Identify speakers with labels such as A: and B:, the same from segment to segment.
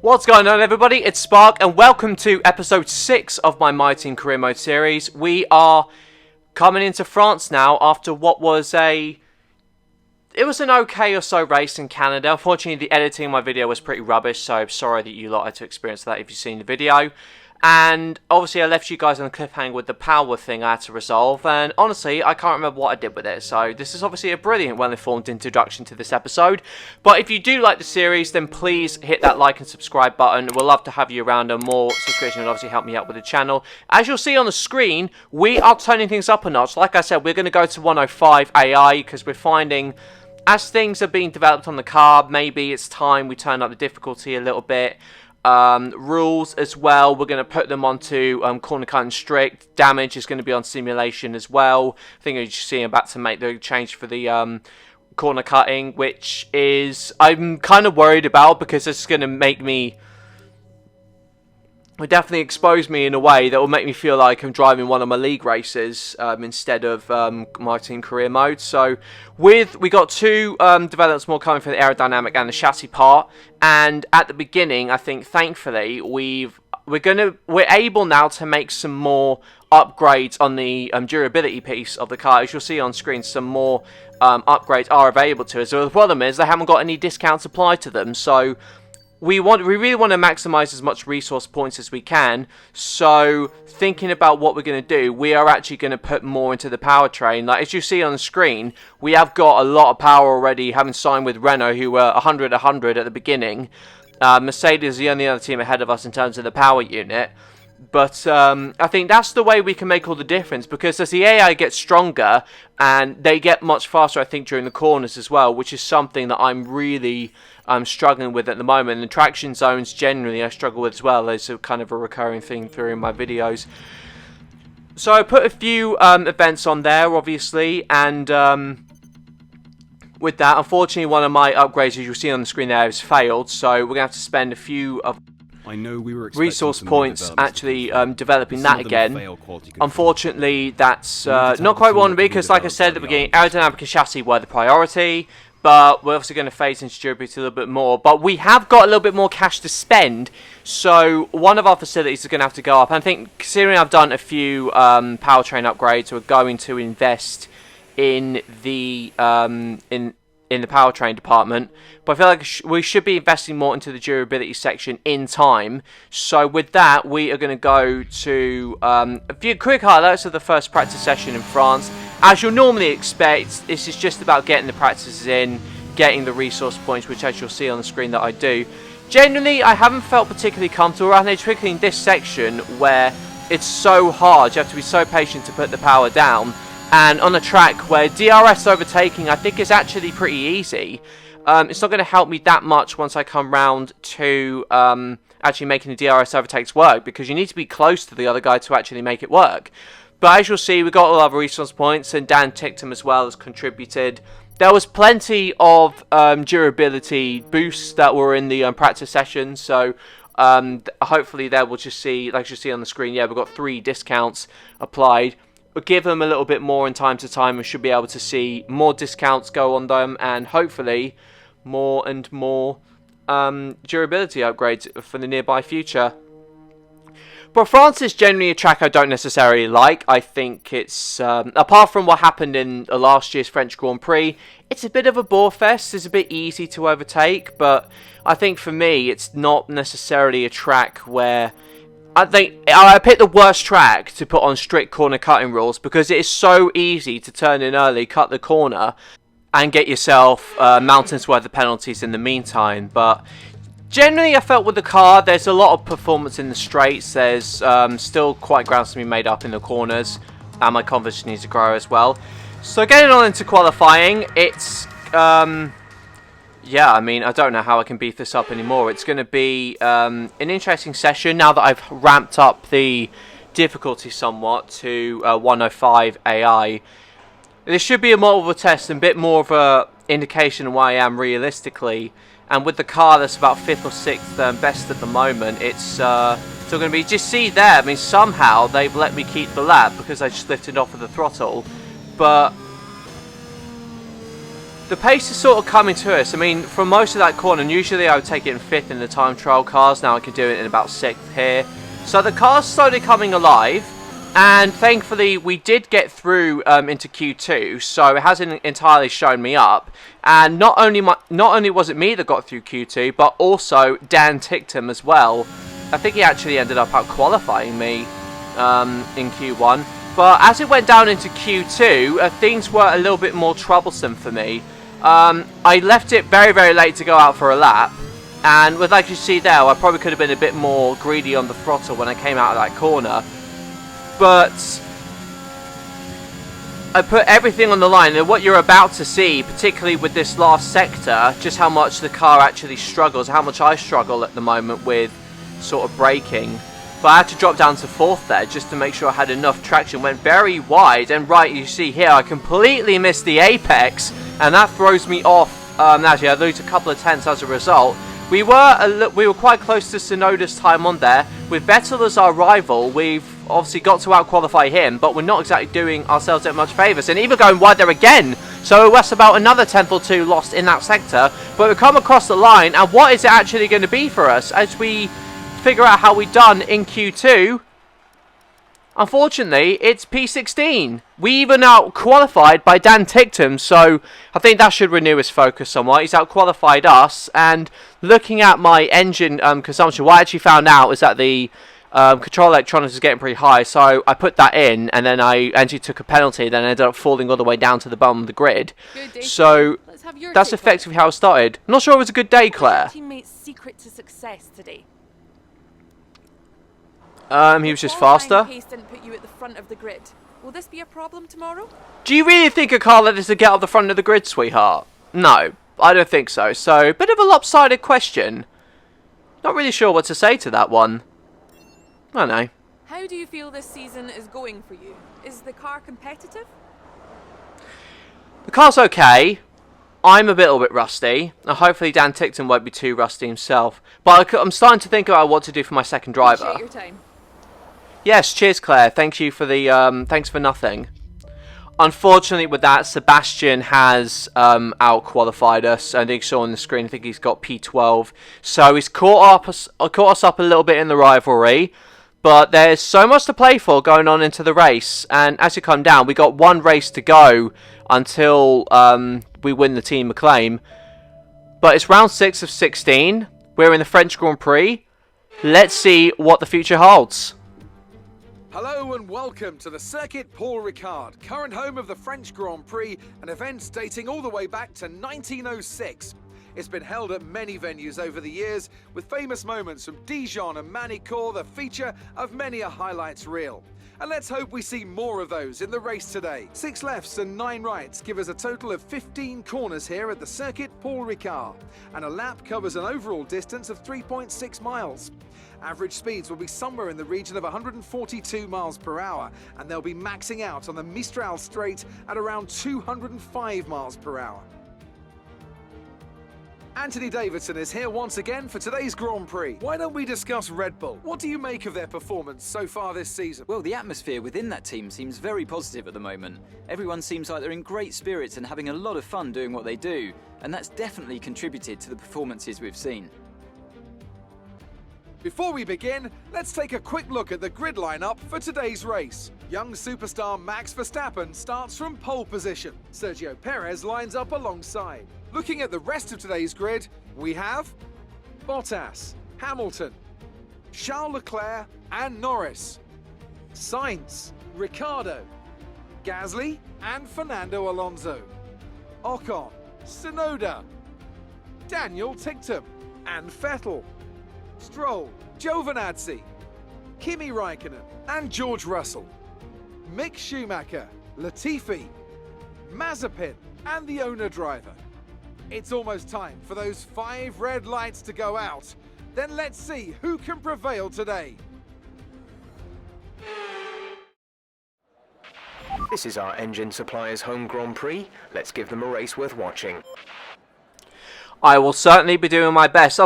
A: What's going on, everybody? It's Spark, and welcome to episode 6 of my MyTeam career mode series. We are coming into France now after what was an okay or so race in Canada. Unfortunately, the editing of my video was pretty rubbish, so I'm sorry that you lot had to experience that if you've seen the video. And obviously I left you guys on a cliffhanger with the power thing I had to resolve, and honestly I can't remember what I did with it, so this is obviously a brilliant, well-informed introduction to this episode. But if you do like the series, then please hit that like and subscribe button. We'll love to have you around, and more subscription will obviously help me out with the channel. As you'll see on the screen, we are turning things up a notch. Like I said, we're going to go to 105 AI, because we're finding, as things are being developed on the car, maybe it's time we turn up the difficulty a little bit. Rules as well, we're going to put them onto corner cutting strict. Damage is going to be on simulation as well. I think you see I'm about to make the change for the corner cutting, which is I'm kind of worried about, because it's going to make me, will definitely expose me in a way that will make me feel like I'm driving one of my league races instead of my team career mode. So we got two developments more coming for the aerodynamic and the chassis part. And at the beginning, I think thankfully we're able now to make some more upgrades on the durability piece of the car. As you'll see on screen, some more upgrades are available to us. So the problem is they haven't got any discounts applied to them. So we really want to maximize as much resource points as we can. So thinking about what we're going to do, we are actually going to put more into the powertrain. Like as you see on the screen, we have got a lot of power already, having signed with Renault, who were 100 at the beginning. Mercedes is the only other team ahead of us in terms of the power unit. But I think that's the way we can make all the difference, because as the AI gets stronger, and they get much faster, I think, during the corners as well, which is something that I'm really struggling with at the moment. And the traction zones generally I struggle with as well. As a kind of a recurring thing through in my videos. So I put a few events on there, obviously, and with that, unfortunately, one of my upgrades, as you'll see on the screen there, has failed. So we're going to have to spend a few of resource points actually developing that again. Unfortunately, that's not quite what I want to be, because like I said at the beginning, aerodynamic and chassis were the priority, but we're obviously going to phase into durability a little bit more. But we have got a little bit more cash to spend, so one of our facilities is going to have to go up. And I think, considering I've done a few powertrain upgrades, we're going to invest in the in the powertrain department, but I feel like we should be investing more into the durability section in time. So with that, we are going to go to a few quick highlights of the first practice session in France. As you'll normally expect, this is just about getting the practices in, getting the resource points, which as you'll see on the screen that I do. Generally, I haven't felt particularly comfortable around here, particularly in this section where it's so hard. You have to be so patient to put the power down. And on a track where DRS overtaking, I think, is actually pretty easy. It's not going to help me that much once I come round to actually making the DRS overtakes work, because you need to be close to the other guy to actually make it work. But as you'll see, we got all our resource points, and Dan Ticktum as well has contributed. There was plenty of durability boosts that were in the practice session, so hopefully there we'll just see, like you see on the screen, yeah, we've got 3 discounts applied. But give them a little bit more in time to time, and should be able to see more discounts go on them, and hopefully more and more durability upgrades for the nearby future. But France is generally a track I don't necessarily like. I think it's, apart from what happened in last year's French Grand Prix, it's a bit of a bore fest. It's a bit easy to overtake, but I think for me it's not necessarily a track where I think I picked the worst track to put on strict corner cutting rules, because it is so easy to turn in early, cut the corner, and get yourself mountains worth of penalties in the meantime. But generally, I felt with the car, there's a lot of performance in the straights. There's still quite ground to be made up in the corners, and my confidence needs to grow as well. So getting on into qualifying, it's yeah, I mean, I don't know how I can beef this up anymore. It's going to be an interesting session now that I've ramped up the difficulty somewhat to 105 AI. This should be a multiple test and a bit more of a indication of where I am realistically. And with the car that's about 5th or 6th best at the moment, it's still going to be, just see there, I mean, somehow they've let me keep the lap because I just lifted off of the throttle. But the pace is sort of coming to us. I mean, from most of that corner, and usually I would take it in 5th in the time trial cars. Now I can do it in about 6th here. So the car's slowly coming alive. And thankfully, we did get through into Q2, so it hasn't entirely shown me up. And not only was it me that got through Q2, but also Dan Tictum as well. I think he actually ended up out-qualifying me in Q1. But as it went down into Q2, things were a little bit more troublesome for me. I left it very, very late to go out for a lap. And with, like you see there, I probably could have been a bit more greedy on the throttle when I came out of that corner. But I put everything on the line, and what you're about to see, particularly with this last sector, just how much the car actually struggles, how much I struggle at the moment with sort of braking. But I had to drop down to 4th there just to make sure I had enough traction. Went very wide, and right, you see here, I completely missed the apex, and that throws me off. Actually, I lose a couple of tenths as a result. We were quite close to Tsunoda's time on there. With Vettel as our rival, we've obviously got to out-qualify him, but we're not exactly doing ourselves that much favours. And even going wide there again, so that's about another tenth or two lost in that sector. But we come across the line, and what is it actually going to be for us as we figure out how we done in Q2? Unfortunately, it's P16. We even out-qualified by Dan Tictum, so I think that should renew his focus somewhat. He's out-qualified us, and looking at my engine consumption, what I actually found out is that the control electronics is getting pretty high, so I put that in, and then I actually took a penalty, then I ended up falling all the way down to the bottom of the grid. So that's effectively how it started. I'm not sure it was a good day, Claire.
B: Teammate's secret to success today.
A: He was just faster.
B: Pace didn't put you at the front of the grid. Will this be a problem tomorrow?
A: Do you really think a car like this will get off the front of the grid, sweetheart? No, I don't think so. So, bit of a lopsided question. Not really sure what to say to that one. I don't know.
B: How do you feel this season is going for you? Is the car competitive?
A: The car's okay. I'm a little bit rusty. Hopefully Dan Ticton won't be too rusty himself. But I'm starting to think about what to do for my second driver.
B: Appreciate your time.
A: Yes, cheers Claire. Thank you for the thanks for nothing. Unfortunately with that, Sebastian has out-qualified us. I think you saw on the screen, I think he's got P12. So he's caught us up a little bit in the rivalry. But there's so much to play for going on into the race. And as you come down, we got one race to go until we win the team acclaim. But it's round 6 of 16. We're in the French Grand Prix. Let's see what the future holds.
C: Hello and welcome to the Circuit Paul Ricard, current home of the French Grand Prix, an event dating all the way back to 1906. It's been held at many venues over the years, with famous moments from Dijon and Manicourt the feature of many a highlights reel. And let's hope we see more of those in the race today. 6 lefts and 9 rights give us a total of 15 corners here at the Circuit Paul Ricard, and a lap covers an overall distance of 3.6 miles. Average speeds will be somewhere in the region of 142 miles per hour, and they'll be maxing out on the Mistral Straight at around 205 miles per hour. Anthony Davidson is here once again for today's Grand Prix. Why don't we discuss Red Bull? What do you make of their performance so far this season?
D: Well, the atmosphere within that team seems very positive at the moment. Everyone seems like they're in great spirits and having a lot of fun doing what they do, and that's definitely contributed to the performances we've seen.
C: Before we begin, let's take a quick look at the grid lineup for today's race. Young superstar Max Verstappen starts from pole position. Sergio Perez lines up alongside. Looking at the rest of today's grid, we have Bottas, Hamilton, Charles Leclerc and Norris, Sainz, Ricciardo, Gasly and Fernando Alonso, Ocon, Tsunoda, Daniel Tictum and Vettel, Stroll, Giovinazzi, Kimi Raikkonen and George Russell, Mick Schumacher, Latifi, Mazepin and the owner driver. It's almost time for those 5 red lights to go out. Then let's see who can prevail today.
E: This is our engine supplier's home Grand Prix. Let's give them a race worth watching.
A: I will certainly be doing my best.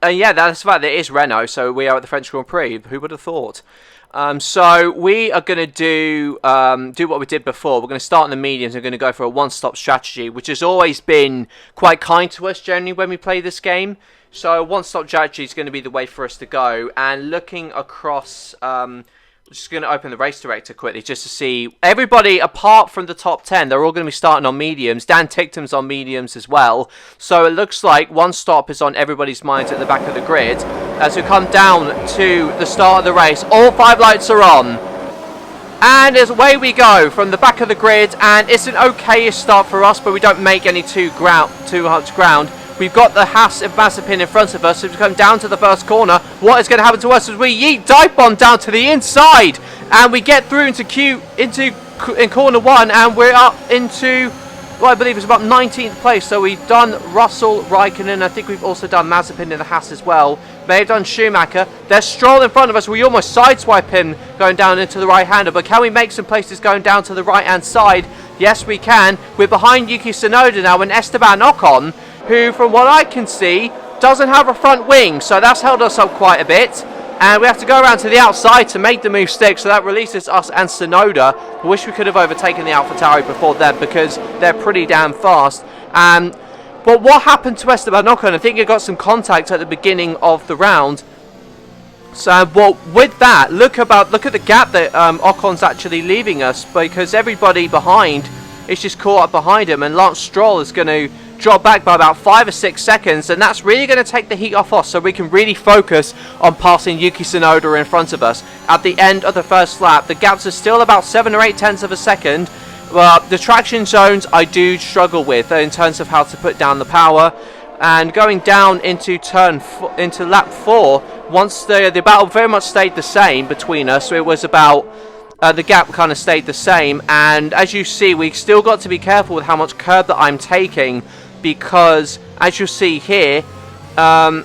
A: Yeah, that's the fact that it is Renault, so we are at the French Grand Prix. Who would have thought? So we are going to do what we did before. We're going to start in the mediums. We're going to go for a one-stop strategy, which has always been quite kind to us generally when we play this game. So one-stop strategy is going to be the way for us to go. And looking across, just going to open the race director quickly just to see everybody apart from the top 10. They're all going to be starting on mediums. Dan Tictum's on mediums as well. So it looks like one stop is on everybody's minds at the back of the grid. As we come down to the start of the race, all 5 lights are on. And away we go from the back of the grid. And it's an okay start for us, but we don't make any too much ground. We've got the Haas of Mazepin in front of us. So we come down to the first corner. What is going to happen to us as we yeet dive bomb down to the inside, and we get through in corner 1, and we're up into, well, I believe it's about 19th place. So we've done Russell, Raikkonen. I think we've also done Mazepin in the Haas as well. May have done Schumacher. There's Stroll in front of us. We almost sideswipe him going down into the right-hander, but can we make some places going down to the right-hand side? Yes, we can. We're behind Yuki Tsunoda now and Esteban Ocon, who, from what I can see, doesn't have a front wing, so that's held us up quite a bit. And we have to go around to the outside to make the move stick, so that releases us and Tsunoda. I wish we could have overtaken the AlphaTauri before them, because they're pretty damn fast. But what happened to Esteban Ocon? I think he got some contact at the beginning of the round. So, well, with that, look at the gap that Ocon's actually leaving us, because everybody behind is just caught up behind him, and Lance Stroll is going to drop back by about 5 or 6 seconds, and that's really going to take the heat off us, so we can really focus on passing Yuki Tsunoda in front of us. At the end of the first lap, the gaps are still about 7 or 8 tenths of a second. The traction zones I do struggle with in terms of how to put down the power, and going down into into lap 4, once the battle very much stayed the same between us, so it was about the gap kind of stayed the same, and as you see, we still got to be careful with how much curb that I'm taking, because as you see here, I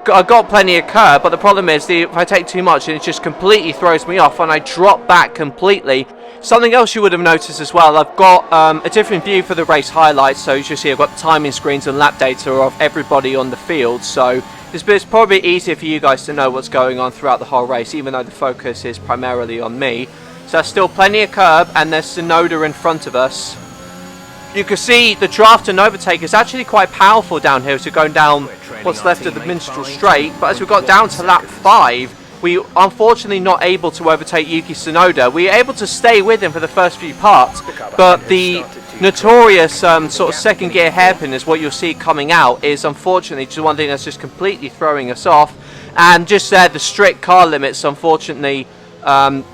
A: got plenty of curb, but the problem is if I take too much, it just completely throws me off and I drop back completely. Something else you would have noticed as well, I've got a different view for the race highlights, so as you see I've got timing screens and lap data of everybody on the field, so it's probably easier for you guys to know what's going on throughout the whole race, even though the focus is primarily on me. So there's still plenty of curb, and there's Tsunoda in front of us. You can see the draft and overtake is actually quite powerful down here as we're going down what's left of the Minstrel Straight, but as we got down to lap 5, we unfortunately not able to overtake Yuki Tsunoda. We were able to stay with him for the first few parts, but the notorious sort of second gear hairpin is what you'll see coming out is unfortunately just one thing that's just completely throwing us off. And just there, the strict car limits unfortunately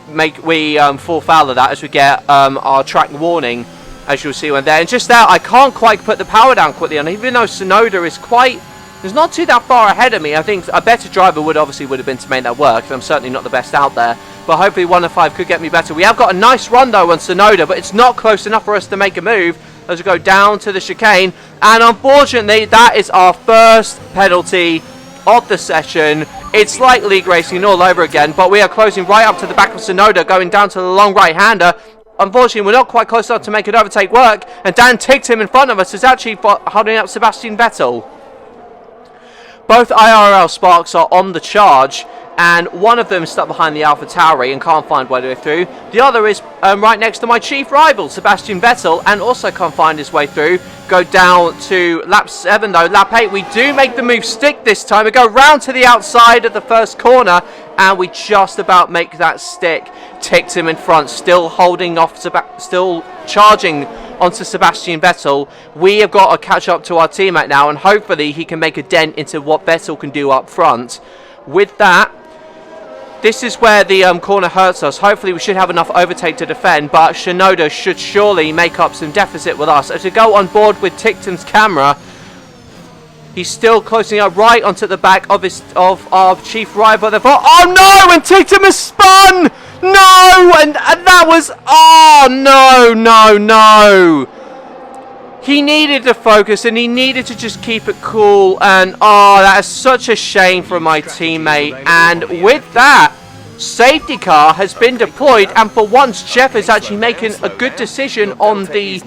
A: make we fall foul of that as we get our track warning, as you'll see when there. And just there, I can't quite put the power down quickly, and even though Tsunoda is not too that far ahead of me, I think a better driver would have been to make that work. I'm certainly not the best out there, but hopefully 1 of 5 could get me better. We have got a nice run though on Tsunoda, but it's not close enough for us to make a move as we go down to the chicane, and unfortunately that is our first penalty of the session. It's like league racing all over again, but we are closing right up to the back of Tsunoda, going down to the long right-hander. Unfortunately, we're not quite close enough to make an overtake work, and Dan Tictum in front of us is actually holding up Sebastian Vettel. Both IRL Sparks are on the charge, and one of them is stuck behind the AlphaTauri and can't find way through. The other is right next to my chief rival, Sebastian Vettel, and also can't find his way through. Go down to lap 7 though. Lap 8, we do make the move stick this time. We go round to the outside of the first corner, and we just about make that stick. Ticked him in front, still holding off, still charging onto Sebastian Vettel. We have got to catch up to our teammate now, and hopefully he can make a dent into what Vettel can do up front. With that, this is where the corner hurts us. Hopefully we should have enough overtake to defend, but Tsunoda should surely make up some deficit with us. As we go on board with Tictum's camera, he's still closing up right onto the back of our chief rival. Oh no! And Tictum has spun! No! And that was... Oh, no. He needed to focus, and he needed to just keep it cool. And, oh, that is such a shame for my teammate. And with that, safety car has been deployed, and for once Jeff is actually making a good decision on the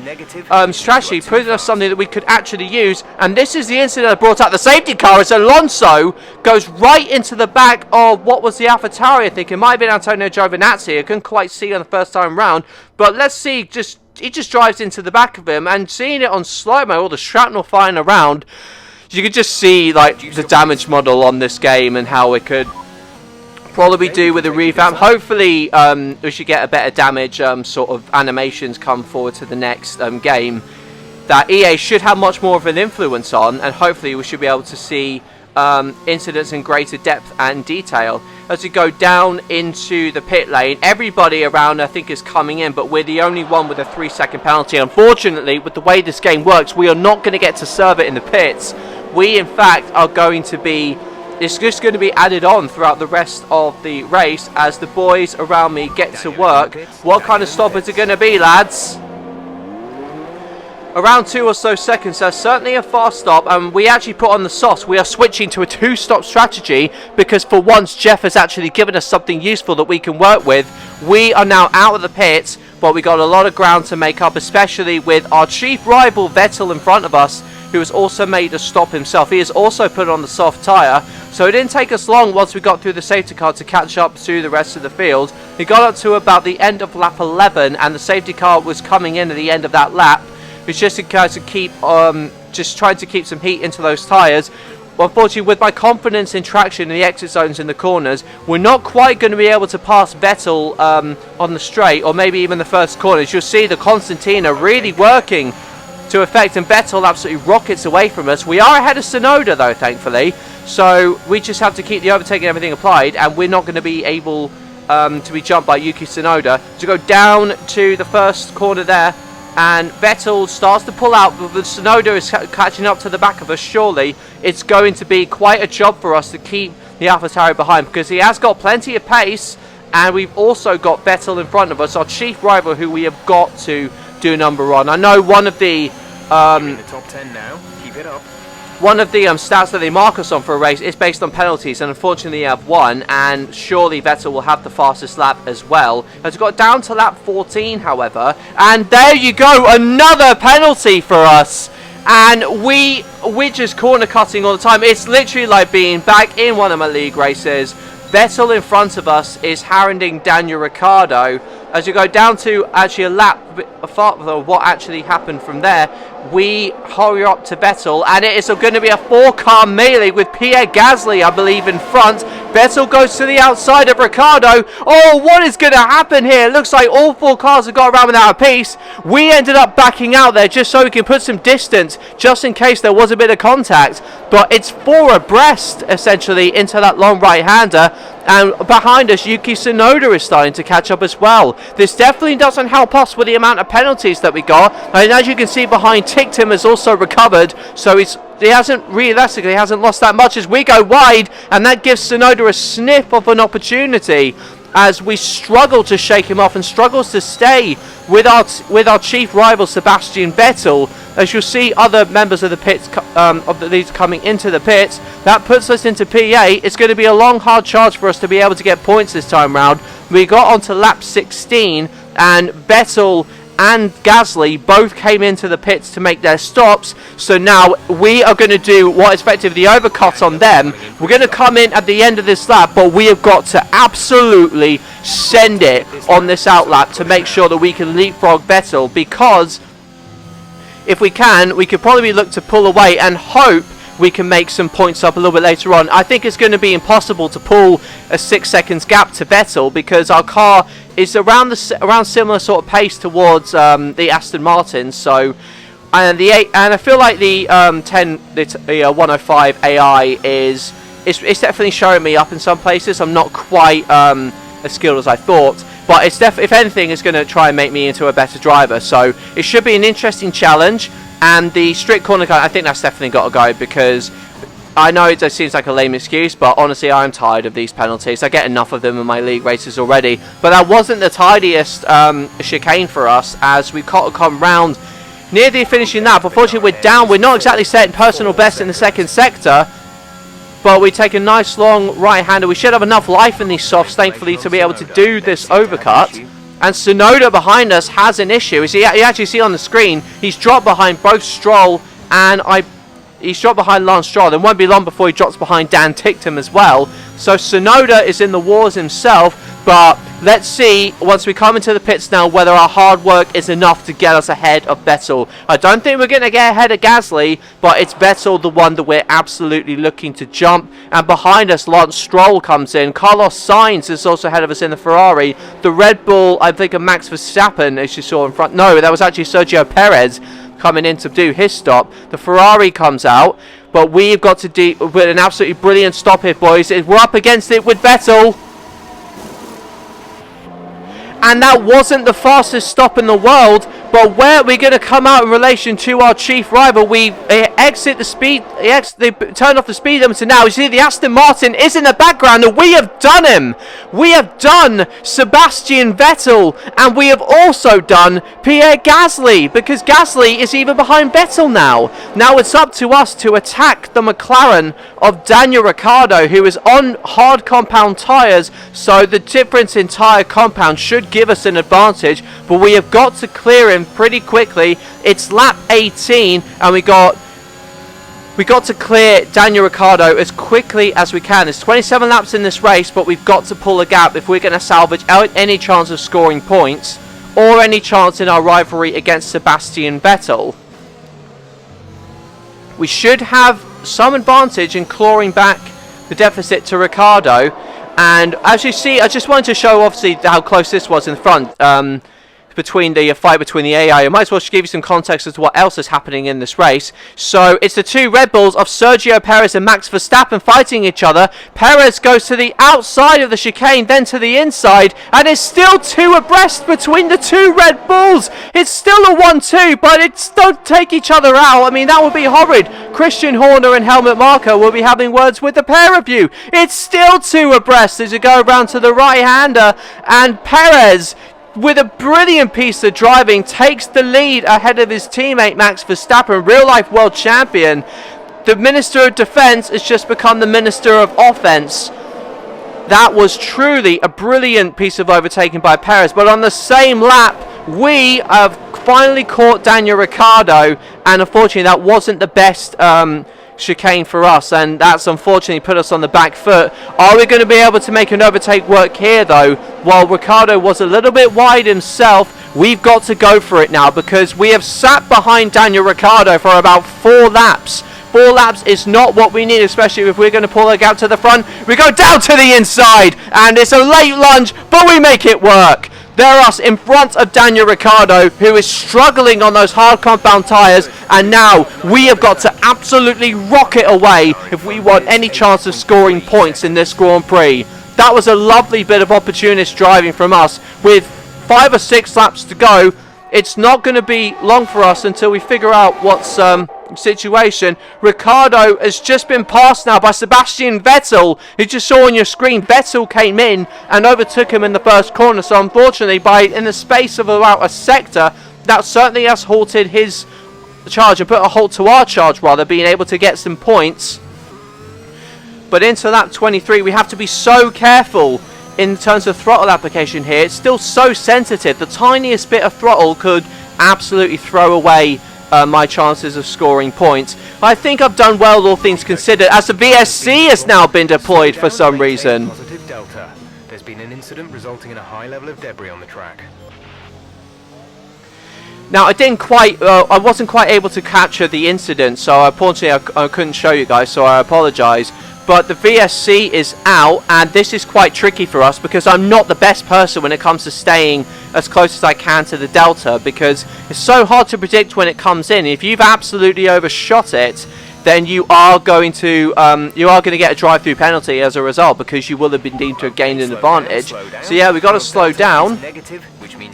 A: strategy, putting us something that we could actually use. And this is the incident that brought out the safety car as Alonso goes right into the back of what was the AlphaTauri. I think it might have been Antonio Giovinazzi. I couldn't quite see on the first time round, but let's see, he just drives into the back of him, and seeing it on slow-mo, all the shrapnel flying around, you could just see like the damage model on this game and how it could probably do with a revamp. Hopefully we should get a better damage sort of animations come forward to the next game that EA should have much more of an influence on, and hopefully we should be able to see incidents in greater depth and detail. As we go down into the pit lane, everybody around I think is coming in, but we're the only one with a 3-second penalty. Unfortunately, with the way this game works, we are not going to get to serve it in the pits. We in fact are going to be, it's just going to be added on throughout the rest of the race as the boys around me get to work. What kind of stop is it going to be, lads? Around 2 or so seconds. That's certainly a fast stop, and we actually put on the softs. We are switching to a 2-stop strategy because for once Jeff has actually given us something useful that we can work with. We are now out of the pits, but we got a lot of ground to make up, especially with our chief rival Vettel in front of us, who has also made a stop himself. He has also put on the soft tyre, so it didn't take us long once we got through the safety car to catch up to the rest of the field. We got up to about the end of lap 11, and the safety car was coming in at the end of that lap. It's just to keep, just trying to keep some heat into those tyres. Unfortunately, with my confidence in traction in the exit zones in the corners, we're not quite going to be able to pass Vettel on the straight, or maybe even the first corners. You'll see the Constantina really working to effect, and Vettel absolutely rockets away from us. We are ahead of Tsunoda though, thankfully, so we just have to keep the overtaking and everything applied, and we're not going to be able to be jumped by Yuki Tsunoda. To go down to the first corner there, and Vettel starts to pull out, but Tsunoda is catching up to the back of us. Surely it's going to be quite a job for us to keep the AlphaTauri behind, because he has got plenty of pace, and we've also got Vettel in front of us, our chief rival, who we have got to do number on. I know one of the
E: in the top 10 now. Keep it up.
A: One of the stats that they mark us on for a race is based on penalties, and unfortunately I have one, and surely Vettel will have the fastest lap as well. Has got down to lap 14, however, and there you go, another penalty for us. And we're just corner cutting all the time. It's literally like being back in one of my league races. Vettel in front of us is hounding Daniel Ricciardo. As you go down to actually a lap of what actually happened from there, we hurry up to Vettel, and it is going to be a 4-car melee with Pierre Gasly, I believe, in front. Vettel goes to the outside of Ricciardo. Oh, what is going to happen here? It looks like all 4 cars have got around without a piece. We ended up backing out there just so we can put some distance, just in case there was a bit of contact. But it's 4 abreast, essentially, into that long right-hander. And behind us, Yuki Tsunoda is starting to catch up as well. This definitely doesn't help us with the amount of penalties that we got. And as you can see behind, Tictum has also recovered. So he hasn't realistically lost that much as we go wide. And that gives Tsunoda a sniff of an opportunity as we struggle to shake him off and struggles to stay with our chief rival Sebastian Vettel. As you'll see other members of the pits these coming into the pits, that puts us into P8. It's going to be a long hard charge for us to be able to get points this time round. We got onto lap 16 and Vettel and Gasly both came into the pits to make their stops. So now we are going to do what is effectively the overcut on them. We're going to come in at the end of this lap, but we have got to absolutely send it on this outlap to make sure that we can leapfrog Vettel, because if we can, we could probably look to pull away and hope we can make some points up a little bit later on. I think it's going to be impossible to pull a 6 seconds gap to Vettel because our car is around similar sort of pace towards the Aston Martin. So, and I feel like the 105 AI is it's definitely showing me up in some places. I'm not quite as skilled as I thought, but it's if anything, it's going to try and make me into a better driver. So it should be an interesting challenge. And the strict corner cut, I think that's definitely got to go, because I know it seems like a lame excuse, but honestly, I'm tired of these penalties. I get enough of them in my league races already. But that wasn't the tidiest chicane for us, as we come round near the finishing lap. Unfortunately, we're down. We're not exactly setting personal best in the second sector. but we take a nice long right-hander. We should have enough life in these softs, thankfully, to be able to do this overcut. And Sonoda behind us has an issue. You actually see on the screen, he's dropped behind both Stroll and he's dropped behind Lance Stroll. It won't be long before he drops behind Dan Ticktum as well. So Sonoda is in the wars himself, but let's see, once we come into the pits now, whether our hard work is enough to get us ahead of Vettel. I don't think we're going to get ahead of Gasly, but it's Vettel the one that we're absolutely looking to jump. And behind us, Lance Stroll comes in. Carlos Sainz is also ahead of us in the Ferrari. The Red Bull, I think, of Max Verstappen, as you saw in front. No, that was actually Sergio Perez coming in to do his stop. The Ferrari comes out, but we've got to do with an absolutely brilliant stop here, boys. We're up against it with Vettel. And that wasn't the fastest stop in the world, but where are we going to come out in relation to our chief rival? We exit the speed, they turn off the speed limiter now. You see the Aston Martin is in the background, and we have done him. We have done Sebastian Vettel, and we have also done Pierre Gasly, because Gasly is even behind Vettel now. Now it's up to us to attack the McLaren of Daniel Ricciardo, who is on hard compound tyres, so the difference in tyre compound should give us an advantage, but we have got to clear him pretty quickly. It's lap 18 and we got to clear Daniel Ricciardo as quickly as we can. There's 27 laps in this race, but we've got to pull a gap if we're going to salvage out any chance of scoring points or any chance in our rivalry against Sebastian Vettel. We should have some advantage in clawing back the deficit to Ricciardo. And as you see, I just wanted to show obviously how close this was in front between the fight between the AI. I might as well just give you some context as to what else is happening in this race. So it's the two Red Bulls of Sergio Perez and Max Verstappen fighting each other. Perez goes to the outside of the chicane, then to the inside, and it's still two abreast between the two Red Bulls. It's still a 1-2, but it's don't take each other out. I mean, that would be horrid. Christian Horner and Helmut Marko will be having words with the pair of you. It's still two abreast as you go around to the right-hander, and Perez, with a brilliant piece of driving, takes the lead ahead of his teammate Max Verstappen, real-life world champion. The Minister of Defence has just become the Minister of Offence. That was truly a brilliant piece of overtaking by Perez, but on the same lap, we have finally caught Daniel Ricciardo, and unfortunately that wasn't the best chicane for us, and that's unfortunately put us on the back foot. Are we going to be able to make an overtake work here though? While Ricciardo was a little bit wide himself, we've got to go for it now, because we have sat behind Daniel Ricciardo for about 4 laps. 4 laps is not what we need, especially if we're going to pull a gap to the front. We go down to the inside, and it's a late lunge, but we make it work. They're us in front of Daniel Ricciardo, who is struggling on those hard compound tyres, and now we have got to absolutely rocket away if we want any chance of scoring points in this Grand Prix. That was a lovely bit of opportunist driving from us. With 5 or 6 laps to go, it's not going to be long for us until we figure out what's situation. Ricciardo has just been passed now by Sebastian Vettel. You just saw on your screen, Vettel came in and overtook him in the first corner. So unfortunately, in the space of about a sector, that certainly has halted his charge and put a halt to our charge, rather, being able to get some points. But into lap 23, we have to be so careful in terms of throttle application here. It's still so sensitive. The tiniest bit of throttle could absolutely throw away my chances of scoring points. I think I've done well, all things considered, as the VSC has now been deployed for some reason.
E: Positive delta. There's been an incident resulting in a high level of debris on the track.
A: Now, I wasn't quite able to capture the incident, so unfortunately I couldn't show you guys, so I apologise. But the VSC is out, and this is quite tricky for us because I'm not the best person when it comes to staying as close as I can to the delta, because it's so hard to predict when it comes in. If you've absolutely overshot it, then you are going to get a drive-through penalty as a result, because you will have been deemed to have gained an advantage. So yeah, we've got to slow down.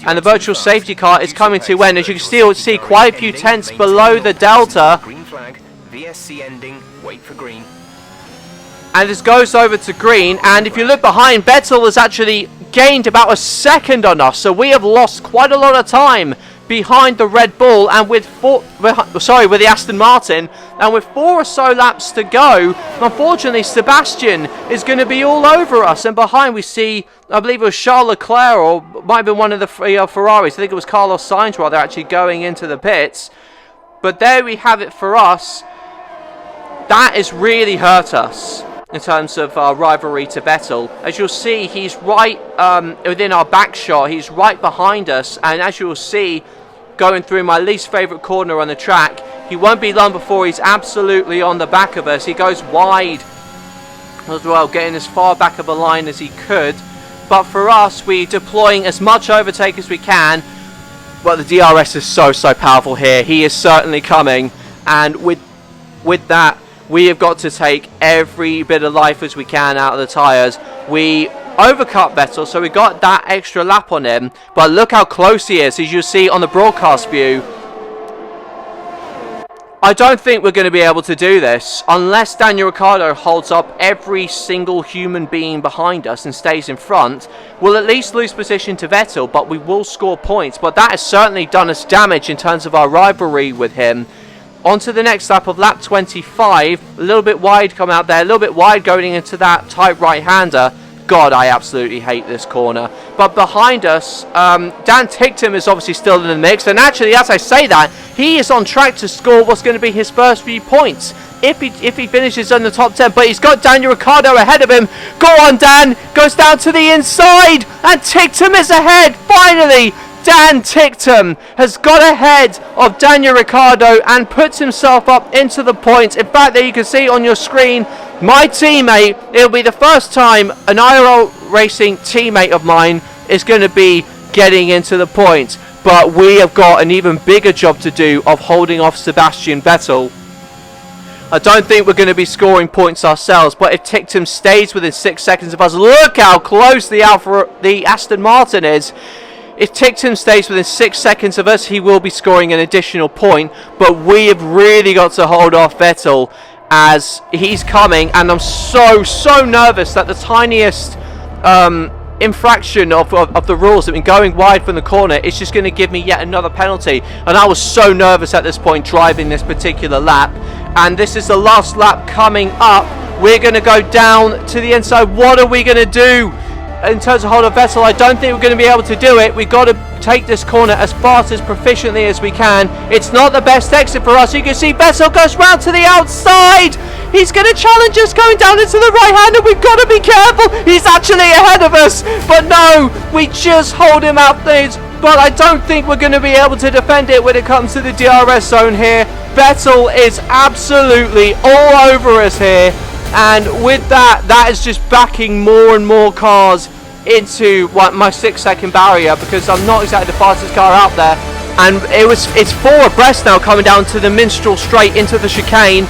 A: And the virtual safety car is coming to end. As you can still see, quite a few tenths below the delta.
E: Green flag, VSC ending, wait for green.
A: And this goes over to green, and if you look behind, Vettel has actually gained about a second on us, so we have lost quite a lot of time behind the Red Bull, and with the Aston Martin, and with 4 or so laps to go, unfortunately Sebastian is going to be all over us. And behind we see, I believe it was Charles Leclerc, or might have been one of the Ferraris. I think it was Carlos Sainz rather, actually going into the pits. But there we have it for us. That has really hurt us in terms of our rivalry to Vettel. As you'll see, he's right within our back shot. He's right behind us, and as you'll see, going through my least favourite corner on the track, he won't be long before he's absolutely on the back of us. He goes wide as well, getting as far back of the line as he could. But for us, we're deploying as much overtake as we can. But the DRS is so powerful here. He is certainly coming, and with that, we have got to take every bit of life as we can out of the tyres. We overcut Vettel, so we got that extra lap on him. But look how close he is, as you see on the broadcast view. I don't think we're going to be able to do this unless Daniel Ricciardo holds up every single human being behind us and stays in front. We'll at least lose position to Vettel, but we will score points. But that has certainly done us damage in terms of our rivalry with him. On to the next lap of lap 25. A little bit wide come out there. A little bit wide going into that tight right-hander. God, I absolutely hate this corner. But behind us, Dan Ticktum is obviously still in the mix. And actually, as I say that, he is on track to score what's going to be his first few points if he finishes in the top 10. But he's got Daniel Ricciardo ahead of him. Go on, Dan. Goes down to the inside. And Ticktum is ahead. Finally, Dan Ticktum has got ahead of Daniel Ricciardo and puts himself up into the points. In fact, there you can see on your screen, my teammate, it'll be the first time an IRL racing teammate of mine is going to be getting into the points. But we have got an even bigger job to do of holding off Sebastian Vettel. I don't think we're going to be scoring points ourselves, but if Ticktum stays within 6 seconds of us, look how close the Aston Martin is. If Ticktum stays within 6 seconds of us, he will be scoring an additional point. But we have really got to hold off Vettel as he's coming. And I'm so nervous that the tiniest infraction of the rules, that been going wide from the corner, is just going to give me yet another penalty. And I was so nervous at this point driving this particular lap. And this is the last lap coming up. We're going to go down to the inside. What are we going to do? In terms of hold of Vettel, I don't think we're going to be able to do it. We've got to take this corner as fast, as proficiently as we can. It's not the best exit for us. You can see Vettel goes round to the outside. He's going to challenge us going down into the right-hander. We've got to be careful. He's actually ahead of us. But no, we just hold him out there. But I don't think we're going to be able to defend it when it comes to the DRS zone here. Vettel is absolutely all over us here. And with that is just backing more and more cars into my 6 second barrier, because I'm not exactly the fastest car out there. And it's 4 abreast now coming down to the Minstrel straight into the chicane.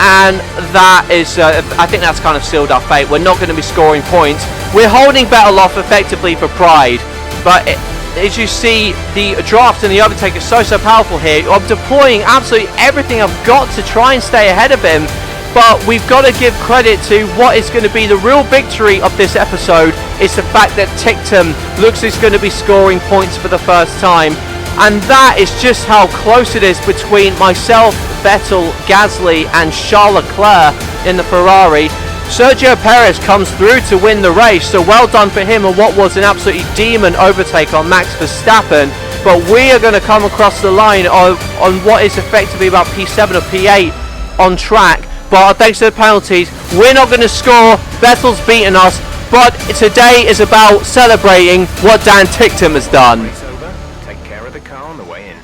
A: And that is, I think that's kind of sealed our fate. We're not going to be scoring points. We're holding Vettel off effectively for pride. But as you see, the draft and the overtake is so powerful here. I'm deploying absolutely everything I've got to try and stay ahead of him. But we've got to give credit to what is going to be the real victory of this episode. Is the fact that Ticktum looks is going to be scoring points for the first time. And that is just how close it is between myself, Vettel, Gasly and Charles Leclerc in the Ferrari. Sergio Perez comes through to win the race, so well done for him on what was an absolutely demon overtake on Max Verstappen. But we are going to come across the line on what is effectively about P7 or P8 on track. But thanks to the penalties, we're not going to score. Vettel's beaten us. But today is about celebrating what Dan Ticktum has done.
E: Race over. Take care of the car on the way in.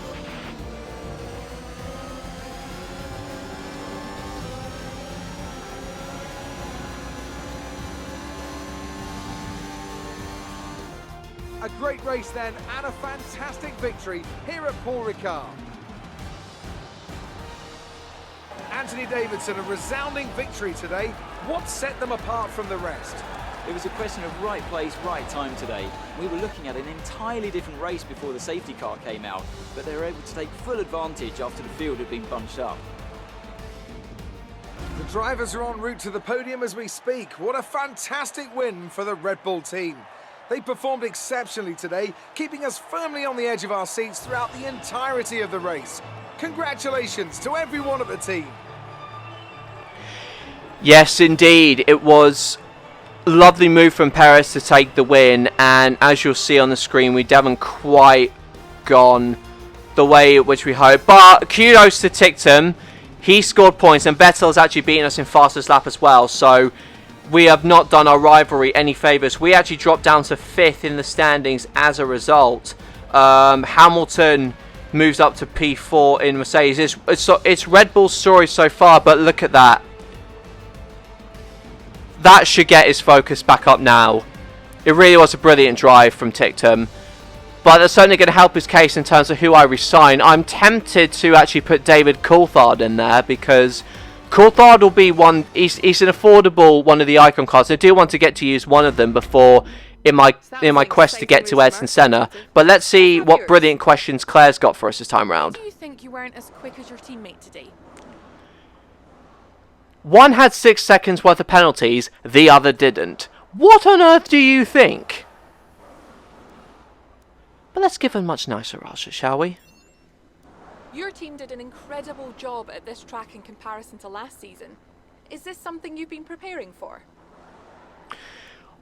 C: A great race then, and a fantastic victory here at Paul Ricard. Anthony Davidson, a resounding victory today. What set them apart from the rest?
D: It was a question of right place, right time today. We were looking at an entirely different race before the safety car came out, but they were able to take full advantage after the field had been bunched up.
C: The drivers are en route to the podium as we speak. What a fantastic win for the Red Bull team. They performed exceptionally today, keeping us firmly on the edge of our seats throughout the entirety of the race. Congratulations to everyone at the team.
A: Yes, indeed. It was a lovely move from Perez to take the win. And as you'll see on the screen, we haven't quite gone the way which we hoped. But kudos to Tictum. He scored points, and Vettel has actually beaten us in fastest lap as well. So we have not done our rivalry any favours. We actually dropped down to 5th in the standings as a result. Hamilton moves up to P4 in Mercedes. It's Red Bull's story so far, but look at that. That should get his focus back up now. It really was a brilliant drive from Tictum. But that's certainly going to help his case in terms of who I resign. I'm tempted to actually put David Coulthard in there because Coulthard will be one. He's an affordable one of the icon cards. I do want to get to use one of them before in my quest to get to Ayrton Senna. But let's see what brilliant questions Claire's got for us this time round.
B: Do you think you weren't as quick as your teammate today?
A: One had 6 seconds worth of penalties, the other didn't. What on earth do you think? But let's give a much nicer answer, shall we?
B: Your team did an incredible job at this track in comparison to last season. Is this something you've been preparing for?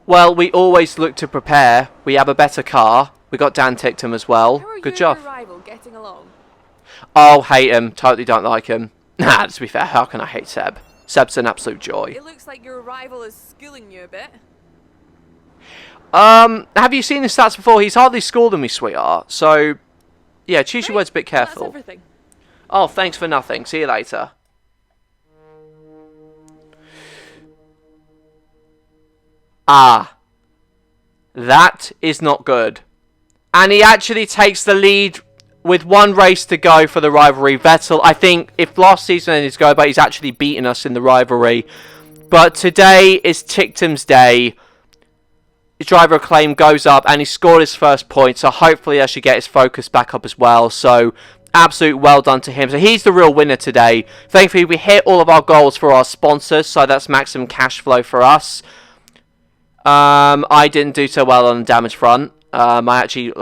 A: Well, we always look to prepare. We have a better car. We got Dan Tictum as well. Good job.
B: How are you and your rival getting along?
A: Oh, hate him. Totally don't like him. Nah, to be fair, how can I hate Seb? Seb's an absolute joy.
B: It looks like your rival is schooling you a bit.
A: Have you seen the stats before? He's hardly scored than me, sweetheart. So, yeah, choose your words a bit careful.
B: That's everything.
A: Oh, thanks for nothing. See you later. Ah. That is not good. And he actually takes the lead with one race to go for the rivalry. Vettel, I think, if last season ended to go, but he's actually beaten us in the rivalry. But today is Tictum's day. His driver acclaim goes up and he scored his first point, so hopefully that should get his focus back up as well. So absolute well done to him. So he's the real winner today. Thankfully we hit all of our goals for our sponsors, so that's maximum cash flow for us. I didn't do so well on the damage front. I actually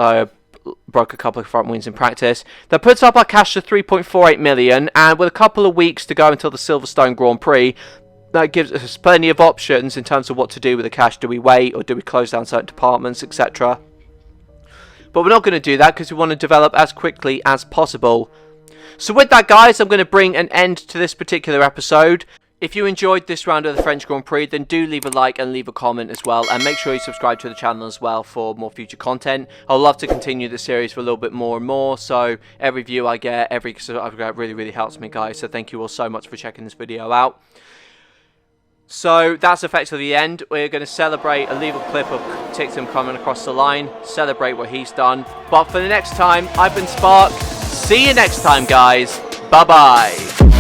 A: broke a couple of front wings in practice. That puts up our cash to 3.48 million, and with a couple of weeks to go until the Silverstone Grand Prix, that gives us plenty of options in terms of what to do with the cash. Do we wait or do we close down certain departments, etc.? But we're not going to do that because we want to develop as quickly as possible. So with that, guys, I'm going to bring an end to this particular episode. If you enjoyed this round of the French Grand Prix, then do leave a like and leave a comment as well. And make sure you subscribe to the channel as well for more future content. I'd love to continue the series for a little bit more and more. So every view I get, every subscribe I get really, really helps me, guys. So thank you all so much for checking this video out. So that's effectively the end. We're going to celebrate a legal clip of Tictum coming across the line. Celebrate what he's done. But for the next time, I've been Spark. See you next time, guys. Bye-bye.